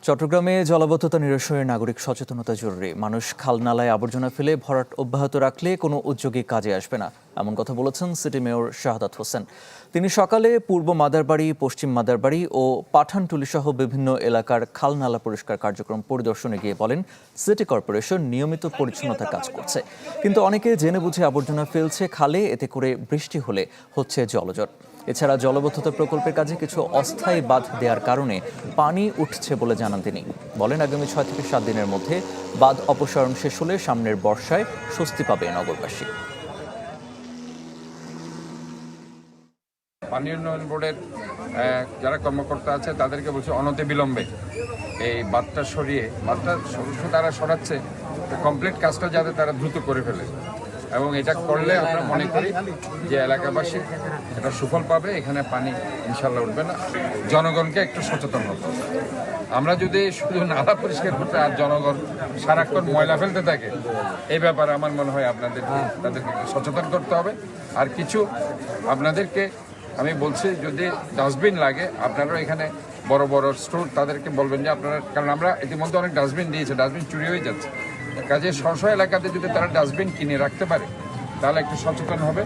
চট্টগ্রামে জলাবদ্ধতা নিরসনে নাগরিক সচেতনতা জরুরি। মানুষ খাল-নালায় আবর্জনা ফেলে ভরাট অব্যাহত রাখলে কোনো উদ্যোগই কাজে আসবে না, এমন কথা বলেছেন সিটি মেয়র শাহাদাত হোসেন। তিনি সকালে পূর্ব মাদারবাড়ি, পশ্চিম মাদারবাড়ি ও পাঠানটুলি সহ বিভিন্ন এলাকার খাল-নালা পরিষ্কার কার্যক্রম পরিদর্শনে গিয়ে বলেন, সিটি কর্পোরেশন নিয়মিত পরিচ্ছন্নতার কাজ করছে, কিন্তু অনেকে জেনে বুঝে আবর্জনা ফেলছে খালে। এতে করে বৃষ্টি হলে হচ্ছে জলজট। এছাড়া জলাবদ্ধতা প্রকল্পের কাজে কিছু অস্থায়ী বাঁধ দেওয়ার কারণে পানি উঠছে বলে জানান তিনি। বলেন, আগামী 6 থেকে 7 দিনের মধ্যে বাঁধ অপসারণ শেষ হলে সামনের বর্ষায় স্বস্তি পাবে নগরবাসী। পানি উন্নয়ন বোর্ডের যারা কর্মকর্তা আছে তাদেরকে বলছে অনতিবিলম্বে এই বাঁধটা তারা সরাচ্ছে, কমপ্লিট কাজটা যাতে তারা দ্রুত করে ফেলে, এবং এটা করলে আমরা মনে করি যে এলাকাবাসী এটা সুফল পাবে, এখানে পানি ইনশাল্লাহ উঠবে না। জনগণকে একটু সচেতন হতে হবে। আমরা যদি শুধু নালা পরিষ্কার করতে আর জনগণ সারাক্ষণ ময়লা ফেলতে থাকে, এই ব্যাপারে আমার মনে হয় তাদেরকে একটু সচেতন করতে হবে। আর কিছু আপনাদেরকে আমি বলছি, যদি ডাস্টবিন লাগে আপনারাও এখানে বড় বড় স্টোর তাদেরকে বলবেন যে আপনারা, কারণ আমরা ইতিমধ্যে অনেক ডাস্টবিন দিয়েছে, ডাস্টবিন চুরি হয়ে যাচ্ছে। কাজে স্ব এলাকাতে যদি তারা ডাস্টবিন কিনে রাখতে পারে তাহলে একটু সচেতন হবে।